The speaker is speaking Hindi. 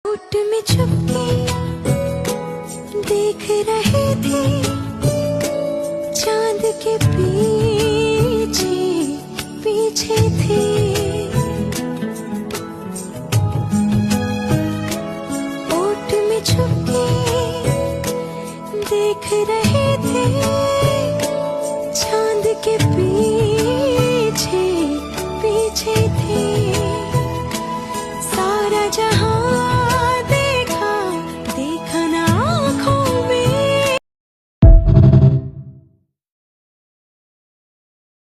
ओट में छुपके देख रहे थे चांद के पीछे पीछे थे। ओट में छुपके देख रहे थे चांद के पीछे